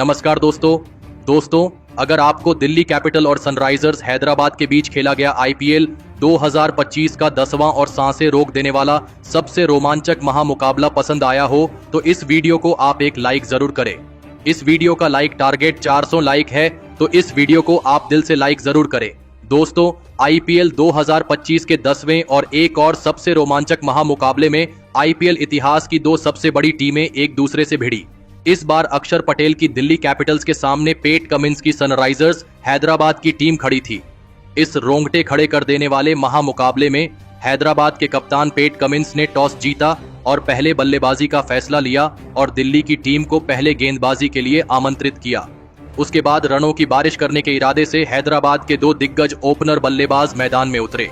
नमस्कार दोस्तों, अगर आपको दिल्ली कैपिटल और सनराइजर्स हैदराबाद के बीच खेला गया आईपीएल 2025 का 10वां और सांसें रोक देने वाला सबसे रोमांचक महामुकाबला पसंद आया हो तो इस वीडियो को आप एक लाइक जरूर करें। इस वीडियो का लाइक टारगेट 400 लाइक है, तो इस वीडियो को आप दिल से लाइक जरूर करें। दोस्तों, आईपीएल 2025 के 10वें और एक और सबसे रोमांचक महामुकाबले में आईपीएल इतिहास की दो सबसे बड़ी टीमें एक दूसरे से भिड़ी। इस बार अक्षर पटेल की दिल्ली कैपिटल्स के सामने पैट कमिंस की सनराइजर्स हैदराबाद की टीम खड़ी थी। इस रोंगटे खड़े कर देने वाले महामुकाबले में हैदराबाद के कप्तान पैट कमिंस ने टॉस जीता और पहले बल्लेबाजी का फैसला लिया और दिल्ली की टीम को पहले गेंदबाजी के लिए आमंत्रित किया। उसके बाद रनों की बारिश करने के इरादे से हैदराबाद के दो दिग्गज ओपनर बल्लेबाज मैदान में उतरे।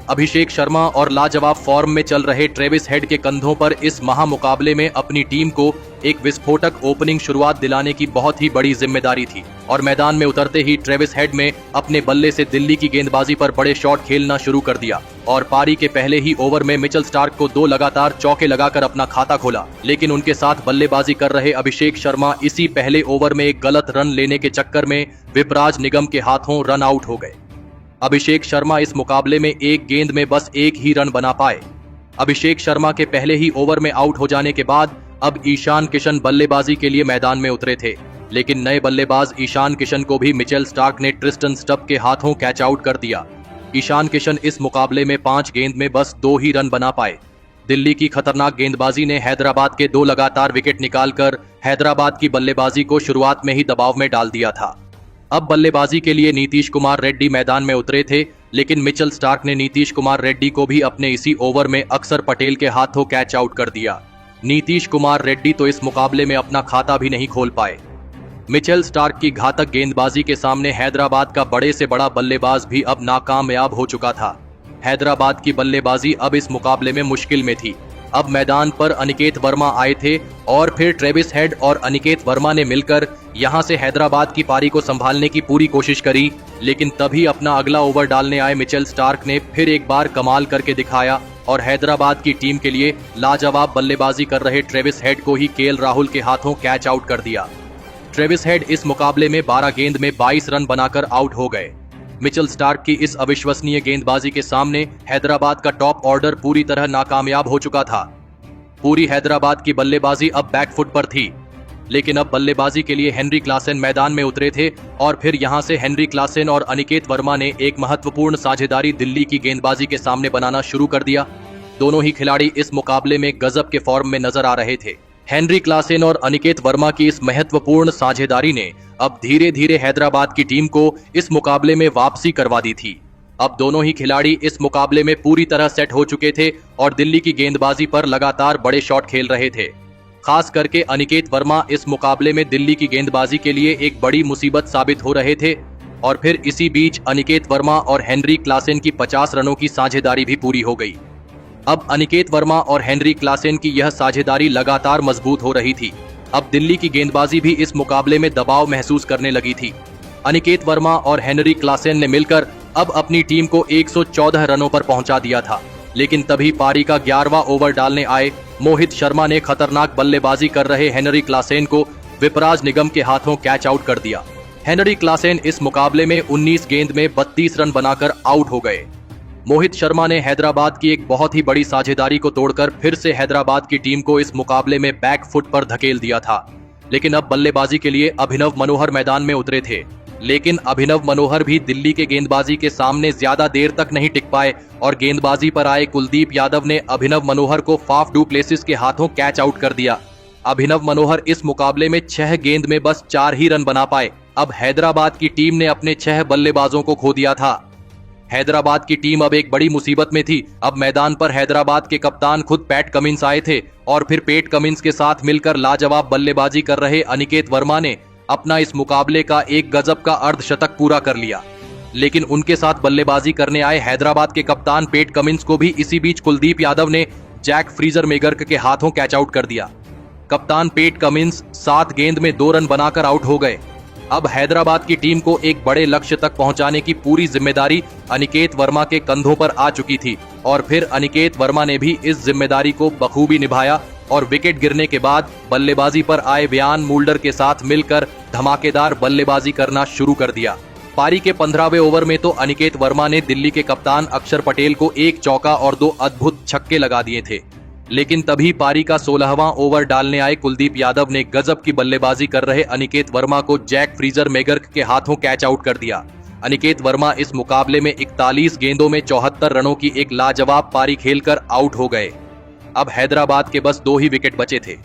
अभिषेक शर्मा और लाजवाब फॉर्म में चल रहे ट्रेविस हेड के कंधों पर इस महामुकाबले में अपनी टीम को एक विस्फोटक ओपनिंग शुरुआत दिलाने की बहुत ही बड़ी जिम्मेदारी थी और मैदान में उतरते ही ट्रेविस हेड ने अपने बल्ले से दिल्ली की गेंदबाजी पर बड़े शॉट खेलना शुरू कर दिया और पारी के पहले ही ओवर में मिचेल स्टार्क को दो लगातार चौके लगाकर अपना खाता खोला। लेकिन उनके साथ बल्लेबाजी कर रहे अभिषेक शर्मा इसी पहले ओवर में एक गलत रन लेने के चक्कर में विपराज निगम के हाथों रन आउट हो गए। अभिषेक शर्मा इस मुकाबले में एक गेंद में बस एक ही रन बना पाए। अभिषेक शर्मा के पहले ही ओवर में आउट हो जाने के बाद अब ईशान किशन बल्लेबाजी के लिए मैदान में उतरे थे, लेकिन नए बल्लेबाज ईशान किशन को भी मिचेल स्टार्क ने ट्रिस्टन स्टब के हाथों कैच आउट कर दिया। ईशान किशन इस मुकाबले में 5 गेंद में बस 2 ही रन बना पाए। दिल्ली की खतरनाक गेंदबाजी ने हैदराबाद के 2 लगातार विकेट निकालकर हैदराबाद की बल्लेबाजी को शुरुआत में ही दबाव में डाल दिया था। अब बल्लेबाजी के लिए नीतीश कुमार रेड्डी मैदान में उतरे थे, लेकिन मिचेल स्टार्क ने नीतीश कुमार रेड्डी को भी अपने इसी ओवर में अक्षर पटेल के हाथों कैच आउट कर दिया। नीतीश कुमार रेड्डी तो इस मुकाबले में अपना खाता भी नहीं खोल पाए। मिचेल स्टार्क की घातक गेंदबाजी के सामने हैदराबाद का बड़े से बड़ा बल्लेबाज भी अब नाकामयाब हो चुका था। हैदराबाद की बल्लेबाजी अब इस मुकाबले में मुश्किल में थी। अब मैदान पर अनिकेत वर्मा आए थे और फिर ट्रेविस हेड और अनिकेत वर्मा ने मिलकर यहां से हैदराबाद की पारी को संभालने की पूरी कोशिश करी, लेकिन तभी अपना अगला ओवर डालने आए मिचेल स्टार्क ने फिर एक बार कमाल करके दिखाया और हैदराबाद की टीम के लिए लाजवाब बल्लेबाजी कर रहे ट्रेविस हेड को ही केएल राहुल के हाथों कैच आउट कर दिया। ट्रेविस हेड इस मुकाबले में 12 गेंद में 22 रन बनाकर आउट हो गए। मिचेल स्टार्क की इस अविश्वसनीय गेंदबाजी के सामने हैदराबाद का टॉप ऑर्डर पूरी तरह नाकामयाब हो चुका था। पूरी हैदराबाद की बल्लेबाजी अब बैकफुट पर थी, लेकिन अब बल्लेबाजी के लिए हेनरी क्लासेन मैदान में उतरे थे और फिर यहां से हेनरी क्लासेन और अनिकेत वर्मा ने एक महत्वपूर्ण साझेदारी दिल्ली की गेंदबाजी के सामने बनाना शुरू कर दिया। दोनों ही खिलाड़ी इस मुकाबले में गजब के फॉर्म में नजर आ रहे थे। हेनरी क्लासेन और अनिकेत वर्मा की इस महत्वपूर्ण साझेदारी ने अब धीरे धीरे हैदराबाद की टीम को इस मुकाबले में वापसी करवा दी थी। अब दोनों ही खिलाड़ी इस मुकाबले में पूरी तरह सेट हो चुके थे और दिल्ली की गेंदबाजी पर लगातार बड़े शॉट खेल रहे थे। खास करके अनिकेत वर्मा इस मुकाबले में दिल्ली की गेंदबाजी के लिए एक बड़ी मुसीबत साबित हो रहे थे और फिर इसी बीच अनिकेत वर्मा और हेनरी क्लासेन की 50 रनों की साझेदारी भी पूरी हो गई। अब अनिकेत वर्मा और हेनरी क्लासेन की यह साझेदारी लगातार मजबूत हो रही थी। अब दिल्ली की गेंदबाजी भी इस मुकाबले में दबाव महसूस करने लगी थी। अनिकेत वर्मा और हेनरी क्लासेन ने मिलकर अब अपनी टीम को 114 रनों पर पहुंचा दिया था, लेकिन तभी पारी का 11वां ओवर डालने आए मोहित शर्मा ने खतरनाक बल्लेबाजी कर रहे हेनरी क्लासेन को विपराज निगम के हाथों कैच आउट कर दिया। हेनरी क्लासेन इस मुकाबले में 19 गेंद में 32 रन बनाकर आउट हो गए। मोहित शर्मा ने हैदराबाद की एक बहुत ही बड़ी साझेदारी को तोड़कर फिर से हैदराबाद की टीम को इस मुकाबले में बैक फुट पर धकेल दिया था। लेकिन अब बल्लेबाजी के लिए अभिनव मनोहर मैदान में उतरे थे, लेकिन अभिनव मनोहर भी दिल्ली के गेंदबाजी के सामने ज्यादा देर तक नहीं टिक पाए और गेंदबाजी पर आए कुलदीप यादव ने अभिनव मनोहर को फाफ डू प्लेसिस के हाथों कैच आउट कर दिया। अभिनव मनोहर इस मुकाबले में 6 गेंद में बस 4 ही रन बना पाए। अब हैदराबाद की टीम ने अपने 6 बल्लेबाजों को खो दिया था। हैदराबाद की टीम अब एक बड़ी मुसीबत में थी। अब मैदान पर हैदराबाद के कप्तान खुद पैट कमिंस आए थे और फिर पैट कमिंस के साथ मिलकर लाजवाब बल्लेबाजी कर रहे अनिकेत वर्मा ने अपना इस मुकाबले का एक गजब का अर्धशतक पूरा कर लिया। लेकिन उनके साथ बल्लेबाजी करने आए हैदराबाद के कप्तान पैट कमिंस को भी इसी बीच कुलदीप यादव ने जैक फ्रीजर मेगर्क के हाथों कैच आउट कर दिया। कप्तान पैट कमिंस 7 गेंद में 2 रन बनाकर आउट हो गए। अब हैदराबाद की टीम को एक बड़े लक्ष्य तक पहुंचाने की पूरी जिम्मेदारी अनिकेत वर्मा के कंधों पर आ चुकी थी और फिर अनिकेत वर्मा ने भी इस जिम्मेदारी को बखूबी निभाया और विकेट गिरने के बाद बल्लेबाजी पर आए व्यान मूल्डर के साथ मिलकर धमाकेदार बल्लेबाजी करना शुरू कर दिया। पारी के 15वें ओवर में तो अनिकेत वर्मा ने दिल्ली के कप्तान अक्षर पटेल को एक चौका और 2 अद्भुत छक्के लगा दिए थे, लेकिन तभी पारी का 16वां ओवर डालने आए कुलदीप यादव ने गजब की बल्लेबाजी कर रहे अनिकेत वर्मा को जैक फ्रीजर मैगर्क के हाथों कैच आउट कर दिया। अनिकेत वर्मा इस मुकाबले में 41 गेंदों में 74 रनों की एक लाजवाब पारी खेलकर आउट हो गए। अब हैदराबाद के बस 2 ही विकेट बचे थे।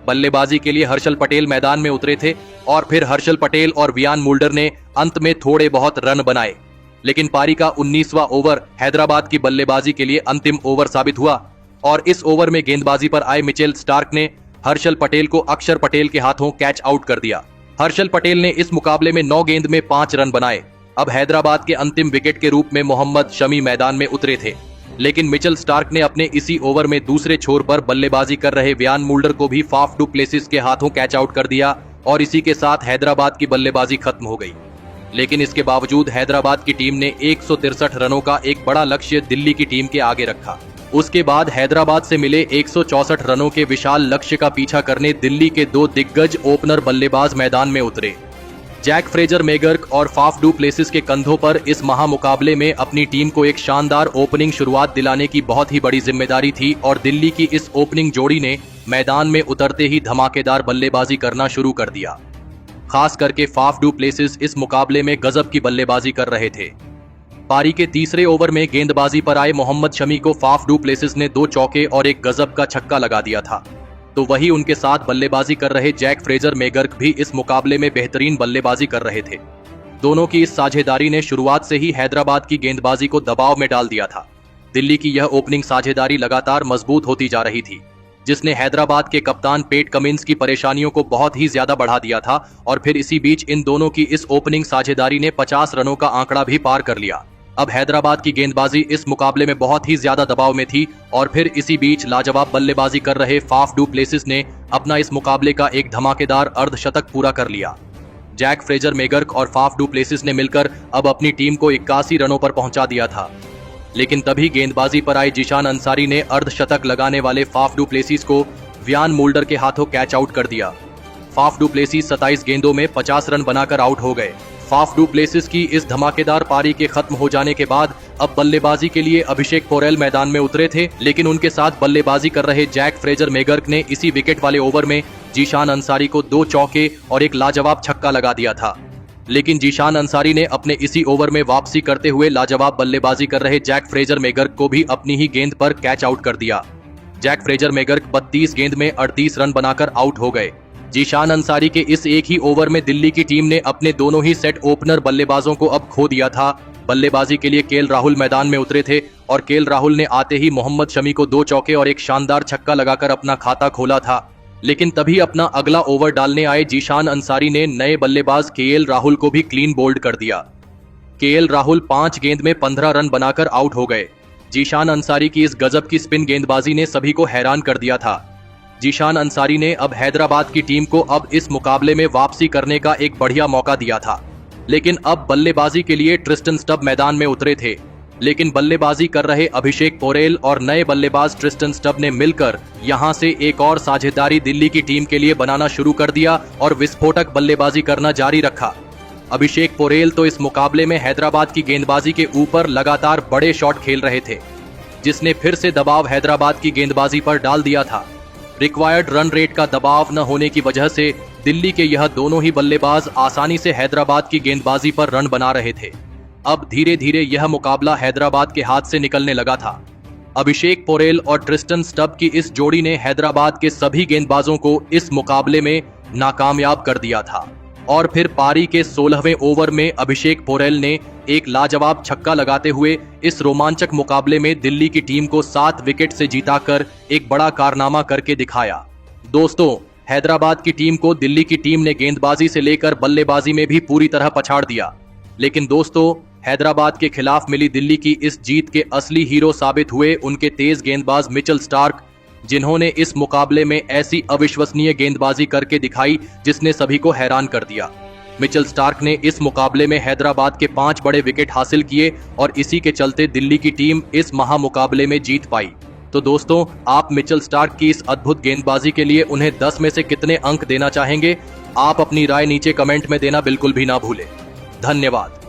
बल्लेबाजी के लिए हर्षल पटेल मैदान में उतरे थे और फिर हर्षल पटेल और व्यान मूल्डर ने अंत में थोड़े बहुत रन बनाए, लेकिन पारी का 19वां ओवर हैदराबाद की बल्लेबाजी के लिए अंतिम ओवर साबित हुआ और इस ओवर में गेंदबाजी पर आए मिचेल स्टार्क ने हर्षल पटेल को अक्षर पटेल के हाथों कैच आउट कर दिया। हर्षल पटेल ने इस मुकाबले में 9 गेंद में 5 रन बनाए। अब हैदराबाद के अंतिम विकेट के रूप में मोहम्मद शमी मैदान में उतरे थे, लेकिन मिचेल स्टार्क ने अपने इसी ओवर में दूसरे छोर पर बल्लेबाजी कर रहे व्यान मूल्डर को भी फाफ डू प्लेसिस के हाथों कैच आउट कर दिया और इसी के साथ हैदराबाद की बल्लेबाजी खत्म हो गई। लेकिन इसके बावजूद हैदराबाद की टीम ने 163 रनों का एक बड़ा लक्ष्य दिल्ली की टीम के आगे रखा। उसके बाद हैदराबाद से मिले 164 रनों के विशाल लक्ष्य का पीछा करने दिल्ली के 2 दिग्गज ओपनर बल्लेबाज मैदान में उतरे। जैक फ्रेजर मैगर्क और फाफ डू प्लेसिस के कंधों पर इस महामुकाबले में अपनी टीम को एक शानदार ओपनिंग शुरुआत दिलाने की बहुत ही बड़ी जिम्मेदारी थी और दिल्ली की इस ओपनिंग जोड़ी ने मैदान में उतरते ही धमाकेदार बल्लेबाजी करना शुरू कर दिया। खास करके फाफ डू प्लेसिस इस मुकाबले में गजब की बल्लेबाजी कर रहे थे। पारी के तीसरे ओवर में गेंदबाजी पर आए मोहम्मद शमी को फाफ डू प्लेसिस ने 2 चौके और एक गजब का छक्का लगा दिया था, तो वही उनके साथ बल्लेबाजी कर रहे जैक फ्रेजर मैगर्क भी इस मुकाबले में बेहतरीन बल्लेबाजी कर रहे थे। दोनों की इस साझेदारी ने शुरुआत से ही हैदराबाद की गेंदबाजी को दबाव में डाल दिया था। दिल्ली की यह ओपनिंग साझेदारी लगातार मजबूत होती जा रही थी, जिसने हैदराबाद के कप्तान पेट कमिंस की परेशानियों को बहुत ही ज्यादा बढ़ा दिया था और फिर इसी बीच इन दोनों की इस ओपनिंग साझेदारी ने 50 रनों का आंकड़ा भी पार कर लिया। अब हैदराबाद की गेंदबाजी इस मुकाबले में बहुत ही ज्यादा दबाव में थी और फिर इसी बीच लाजवाब बल्लेबाजी कर रहे फाफ डू प्लेसिस ने अपना इस मुकाबले का एक धमाकेदार अर्धशतक पूरा कर लिया। जैक फ्रेजर मैगर्क और फाफ डू प्लेसिस ने मिलकर अब अपनी टीम को 81 रनों पर पहुंचा दिया था, लेकिन तभी गेंदबाजी पर आए जीशान अंसारी ने अर्धशतक लगाने वाले फाफ डू प्लेसिस को व्यान मूल्डर के हाथों कैच आउट कर दिया। फाफ डू प्लेसिस 27 गेंदों में 50 रन बनाकर आउट हो गए। फाफ डू प्लेसिस की इस धमाकेदार पारी के खत्म हो जाने के बाद अब बल्लेबाजी के लिए अभिषेक पोरेल मैदान में उतरे थे, लेकिन उनके साथ बल्लेबाजी कर रहे जैक फ्रेजर मैगर्क ने इसी विकेट वाले ओवर में जीशान अंसारी को 2 चौके और एक लाजवाब छक्का लगा दिया था। लेकिन जीशान अंसारी ने अपने इसी ओवर में वापसी करते हुए लाजवाब बल्लेबाजी कर रहे जैक फ्रेजर मैगर्क को भी अपनी ही गेंद पर कैच आउट कर दिया। जैक फ्रेजर मैगर्क 32 गेंद में 38 रन बनाकर आउट हो गए। जीशान अंसारी के इस एक ही ओवर में दिल्ली की टीम ने अपने दोनों ही सेट ओपनर बल्लेबाजों को अब खो दिया था। बल्लेबाजी के लिए केएल राहुल मैदान में उतरे थे और केएल राहुल ने आते ही मोहम्मद शमी को 2 चौके और एक शानदार छक्का लगाकर अपना खाता खोला था, लेकिन तभी अपना अगला ओवर डालने आए जीशान अंसारी ने नए बल्लेबाज केएल राहुल को भी क्लीन बोल्ड कर दिया। केएल राहुल 5 गेंद में 15 रन बनाकर आउट हो गए। जीशान अंसारी की इस गजब की स्पिन गेंदबाजी ने सभी को हैरान कर दिया था। जीशान अंसारी ने अब हैदराबाद की टीम को अब इस मुकाबले में वापसी करने का एक बढ़िया मौका दिया था, लेकिन अब बल्लेबाजी के लिए ट्रिस्टन स्टब मैदान में उतरे थे। लेकिन बल्लेबाजी कर रहे अभिषेक पोरेल और नए बल्लेबाज ट्रिस्टन स्टब ने मिलकर यहां से एक और साझेदारी दिल्ली की टीम के लिए बनाना शुरू कर दिया और विस्फोटक बल्लेबाजी करना जारी रखा। अभिषेक पोरेल तो इस मुकाबले में हैदराबाद की गेंदबाजी के ऊपर लगातार बड़े शॉट खेल रहे थे, जिसने फिर से दबाव हैदराबाद की गेंदबाजी पर डाल दिया था। रिक्वायर्ड रन रेट का दबाव न होने की वजह से दिल्ली के यह दोनों ही बल्लेबाज आसानी से हैदराबाद की गेंदबाजी पर रन बना रहे थे। अब धीरे धीरे यह मुकाबला हैदराबाद के हाथ से निकलने लगा था। अभिषेक पोरेल और ट्रिस्टन स्टब की इस जोड़ी ने हैदराबाद के सभी गेंदबाजों को इस मुकाबले में नाकामयाब कर दिया था और फिर पारी के 16वें ओवर में अभिषेक पोरेल ने एक लाजवाब छक्का लगाते हुए इस रोमांचक मुकाबले में दिल्ली की टीम को 7 विकेट से जीताकर एक बड़ा कारनामा करके दिखाया। दोस्तों, हैदराबाद की टीम को दिल्ली की टीम ने गेंदबाजी से लेकर बल्लेबाजी में भी पूरी तरह पछाड़ दिया, लेकिन दोस्तों, हैदराबाद के खिलाफ मिली दिल्ली की इस जीत के असली हीरो साबित हुए उनके तेज गेंदबाज मिचेल स्टार्क, जिन्होंने इस मुकाबले में ऐसी अविश्वसनीय गेंदबाजी करके दिखाई जिसने सभी को हैरान कर दिया। मिचेल स्टार्क ने इस मुकाबले में हैदराबाद के 5 बड़े विकेट हासिल किए और इसी के चलते दिल्ली की टीम इस महामुकाबले में जीत पाई। तो दोस्तों, आप मिचेल स्टार्क की इस अद्भुत गेंदबाजी के लिए उन्हें 10 में से कितने अंक देना चाहेंगे? आप अपनी राय नीचे कमेंट में देना बिल्कुल भी ना भूलें। धन्यवाद।